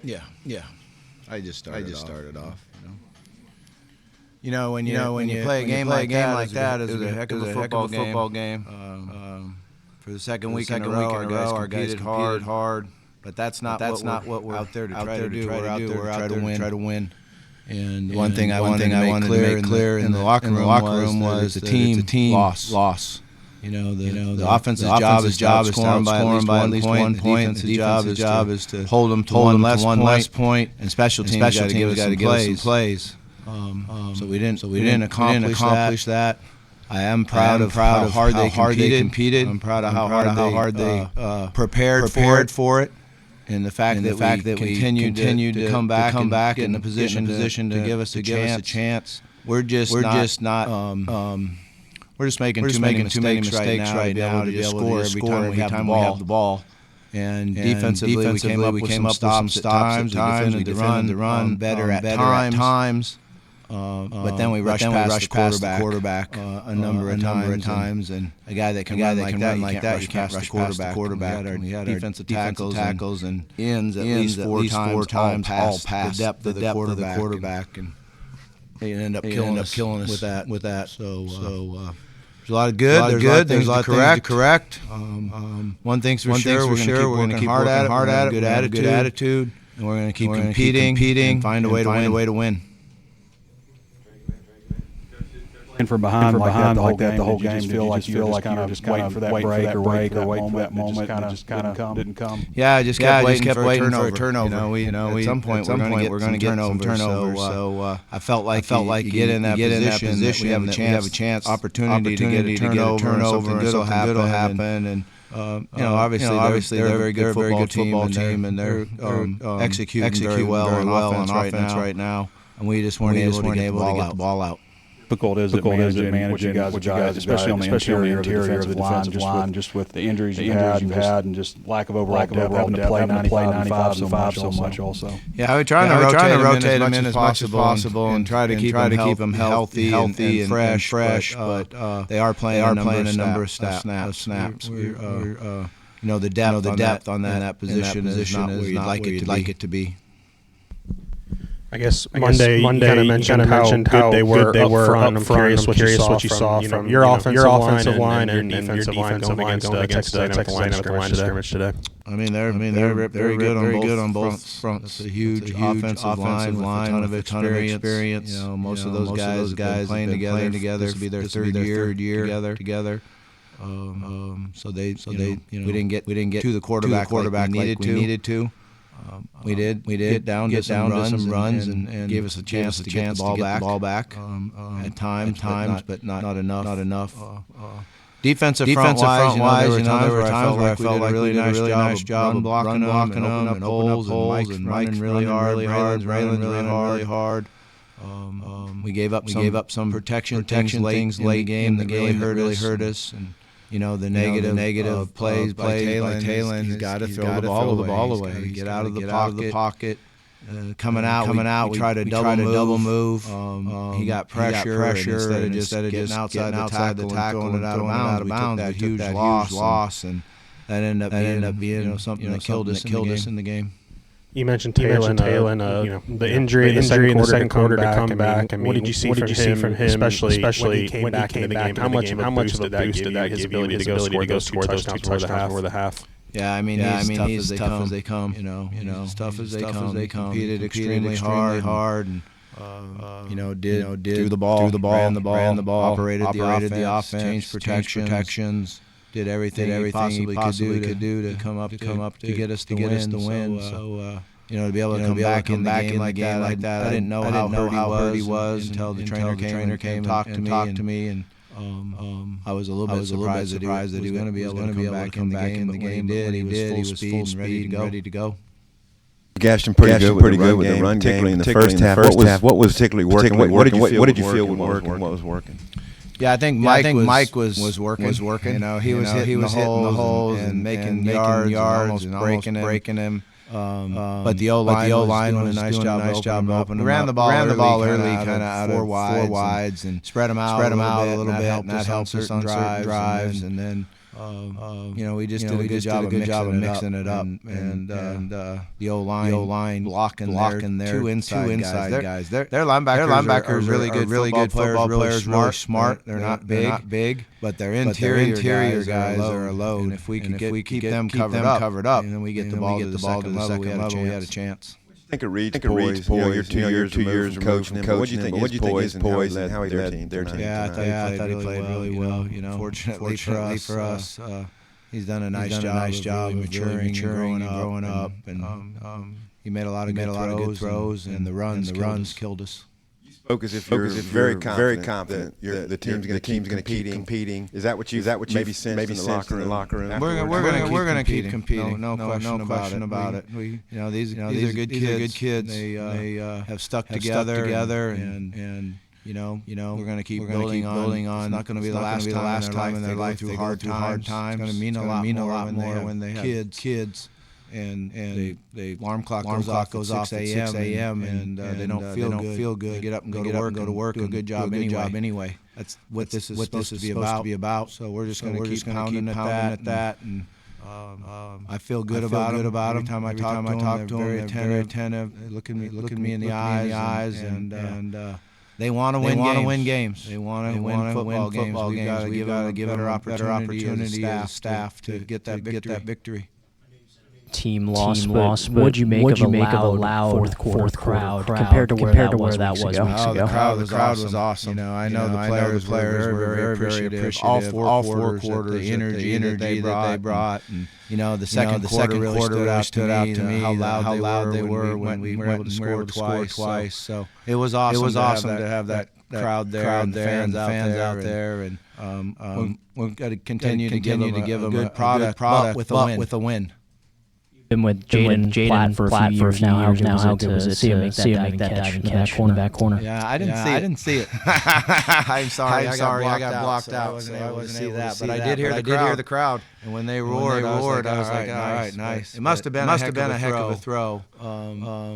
Yeah. I just started off. When you play a game like that, it was a heck of a football game. For the second week in a row, our guys competed hard. But that's not what we're out there to try to do. We're out there to try to win. And one thing I wanted to make clear in the locker room was the team loss. The offense's job is to score by at least one point. The defense's job is to hold them to one less point. And special teams got to give us some plays. So we didn't accomplish that. I am proud of how hard they competed. I'm proud of how hard they prepared for it. And the fact that we continued to come back in the position to give us a chance. We're just making too many mistakes right now to be able to score every time we have the ball. And defensively, we came up with some stops at times. We defended the run better at times. But then we rushed past the quarterback a number of times. And a guy that can run like that, you can't rush past the quarterback. We had our defensive tackles and ends at least four times all past the depth of the quarterback. And they ended up killing us with that. So there's a lot of good. There's a lot of things to correct. One thing's for sure, we're going to keep working hard at it. Good attitude, and we're going to keep competing, and find a way to win. And from behind like that the whole game, feel like you were just waiting for that break or waiting for that moment, and just kind of didn't come. Yeah, I just kept waiting for a turnover. At some point we're going to get some turnover. So I felt like you get in that position, we have a chance, opportunity to get a turnover, and something good will happen. And obviously they're a very good football team, and they're executing very well on offense right now. And we just weren't able to get the ball out. Difficult is it managing guys, especially on the interior of the defensive line, just with the injuries you've had, and just lack of overall depth, having to play 95 so much also. Yeah, we're trying to rotate them in as much as possible and try to keep them healthy and fresh. But they are playing a number of snaps. The depth on that position is not where you'd like it to be. I guess Monday you kind of mentioned how good they were up front. I'm curious what you saw from your offensive line and your defensive line going against Texas A&M at the line of scrimmage today. I mean, they're very good on both fronts. It's a huge offensive line with a ton of experience. Most of those guys have been playing together. This will be their third year together. So we didn't get to the quarterback like we needed to. We did get down to some runs and gave us a chance to get the ball back at times, but not enough. Defensive front wise, there were times where I felt like we did a really nice job of blocking them and opening up holes, and Mike's running really hard. We gave up some protection things late in the game that really hurt us. And the negative plays by Talon. He's got to throw the ball away. Get out of the pocket. Coming out. We tried to double move. He got pressure. And instead of just getting outside the tackle and throwing it out of bounds, we took that huge loss, and that ended up being something that killed us in the game. You mentioned Talon, the injury in the second quarter to come back. I mean, what did you see from him, especially when he came back into the game? How much of a boost did that give his ability to go score those two touchdowns over the half? Yeah, I mean, he's tough as they come. As tough as they come. Competed extremely hard, and threw the ball, ran the ball, operated the offense, changed protections. Did everything he possibly could do to come up to get us the win. So to be able to come back in the game like that, I didn't know how hurt he was until the trainer came and talked to me, and I was a little bit surprised that he was going to be able to come back in the game. He was full speed and ready to go. Gaston pretty good with the run game, particularly in the first half. What was particularly working? What did you feel would work and what was working? Yeah, I think Mike was working. He was hitting the holes and making yards and almost breaking him. But the O-line did a nice job opening. We ran the ball early, kind of out of four wides, and spread them out a little bit, and that helps us on certain drives. And then we just did a good job of mixing it up, and the O-line blocking their two inside guys. Their linebackers are really good football players, really smart. They're not big, but their interior guys are alone. And if we keep them covered up, and then we get the ball to the second level, we had a chance. I think of Reed's poise. You're 2 years from coaching him. What do you think his poise and how he led their team? Yeah, I thought he played really well. Fortunately for us, he's done a nice job of maturing and growing up, and he made a lot of good throws, and the runs killed us. Spoke as if you're very confident that the team's going to keep competing. Is that what you maybe sensed in the locker room? We're going to keep competing. No question about it. These are good kids. They have stuck together, and we're going to keep building on. It's not going to be the last time in their life through hard times. It's going to mean a lot more when they have kids. And the alarm clock goes off at 6 a.m. and they don't feel good. They get up and go to work. Do a good job anyway. That's what this is supposed to be about. So we're just going to keep pounding at that. And I feel good about them. Every time I talk to them, they're very attentive. They look me in the eyes, and they want to win games. They want to win football games. We got to give better opportunity as staff to get that victory. Team loss. What'd you make of a loud fourth crowd compared to where that was weeks ago? The crowd was awesome. I know the players were very appreciative. All four quarters, the energy that they brought, and the second quarter really stood out to me. How loud they were when we were able to score twice. So it was awesome to have that crowd there and fans out there, and we've got to continue to give them a good product with a win. Been with Jaden Platt for a few years now. How to see him make that diving catch in the back corner? Yeah, I didn't see it. I'm sorry. I got blocked out, so I wasn't able to see that. But I did hear the crowd, and when they roared, I was like, all right, nice. It must have been a heck of a throw,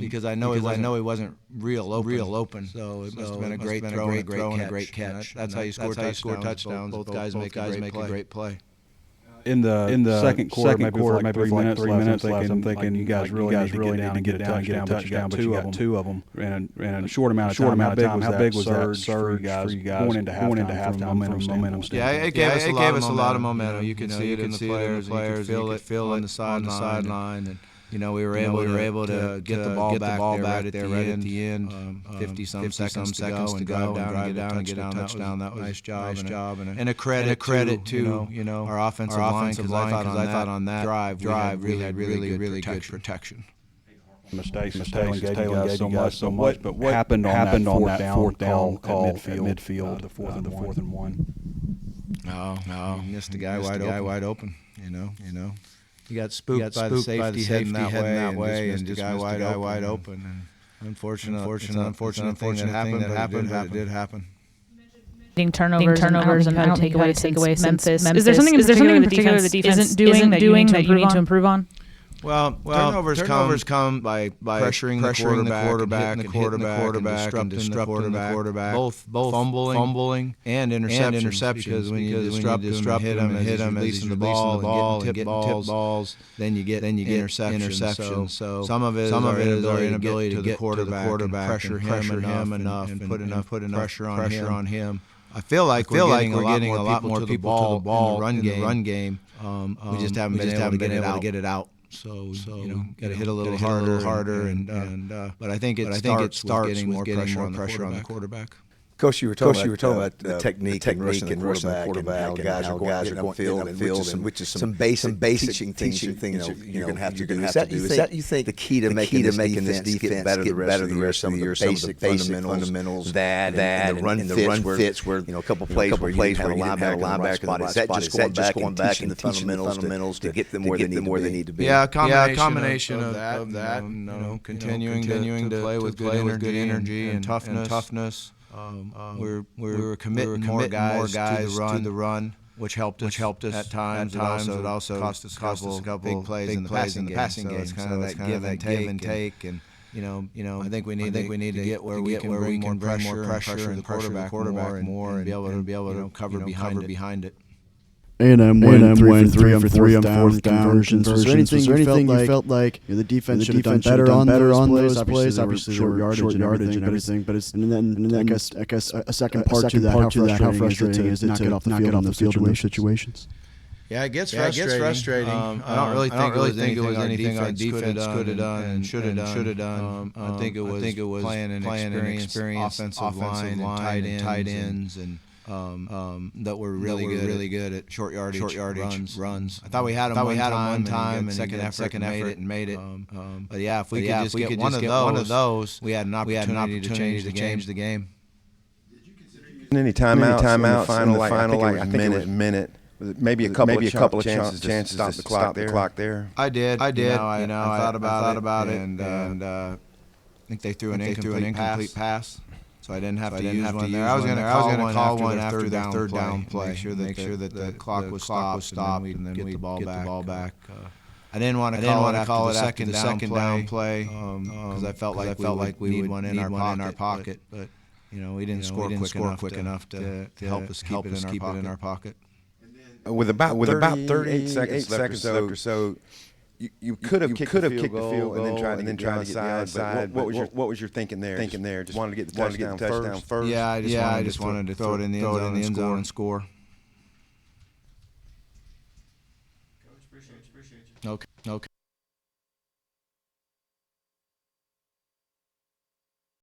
because I know he wasn't real open. So it must have been a great throw and a great catch. That's how you score touchdowns. Both guys make a great play. In the second quarter, maybe 3 minutes left, I'm thinking you guys really need to get a touchdown, but you got two of them. And in a short amount of time, how big was that surge for you guys going into halftime momentum? Yeah, it gave us a lot of momentum. You could see it in the players. You could feel it on the sideline. And we were able to get the ball back there right at the end. 50-some seconds to go and drive down and get a touchdown. That was nice job. And a credit to our offensive line, because I thought on that drive we had really good protection. Mistakes engaging guys so much. But what happened on that fourth down call at midfield, the fourth and one? No, you missed a guy wide open. He got spooked by the safety heading that way, and just missed a guy wide open. And unfortunate thing that happened, but it did happen. Turnovers and how to take away Memphis. Is there something in particular the defense isn't doing that you need to improve on? Well, turnovers come by pressuring the quarterback, and disrupting the quarterback, both fumbling and interceptions. Because when you disrupt him and hit him as he's releasing the ball and getting tipped balls, then you get interceptions. So some of it is our inability to get to the quarterback, pressure him enough, and put enough pressure on him. I feel like we're getting a lot more people to the ball in the run game. We just haven't been able to get it out. So got to hit a little harder, but I think it starts with getting more pressure on the quarterback. Coach, you were talking about the technique and rushing the quarterback, and how guys are going upfield, which is some basic teaching things you're going to have to do. Is that you think the key to making this defense get better the rest of the year? Some of the basic fundamentals, that and the run fits, where a couple plays where you have a linebacker spot. Is that just going back and the fundamentals to get them where they need to be? Yeah, a combination of that, continuing to play with good energy and toughness. We were committing more guys to the run, which helped us at times. It also cost us a couple big plays in the passing game. It's kind of that give and take. And I think we need to get where we can bring more pressure and pressure the quarterback more and be able to cover behind it. A&M went 3 for 3 on fourth down conversions. Was there anything you felt like the defense should have done better on those plays? Obviously, short yardage and everything. But and then I guess a second part to that. How frustrating is it to knock it off the field in those situations? Yeah, it gets frustrating. I don't really think it was anything our defense could have done and should have done. I think it was playing an experienced offensive line and tight ends and that were really good at short yardage runs. I thought we had them one time and second effort made it. But yeah, if we could just get one of those, we had an opportunity to change the game. Any timeouts in the final, like I think it was minute. Maybe a couple of chances to stop the clock there. I did. I thought about it, and I think they threw an incomplete pass, so I didn't have to use one there. I was going to call one after their third down play, make sure that the clock was stopped, and then we'd get the ball back. I didn't want to call it after the second down play because I felt like we would need one in our pocket, but we didn't score quick enough to help us keep it in our pocket. With about 38 seconds left or so, you could have kicked the field goal and then tried to get the outside. What was your thinking there? Just wanted to get the touchdown first. Yeah, I just wanted to throw it in the end zone and score. Coach, appreciate you. Okay.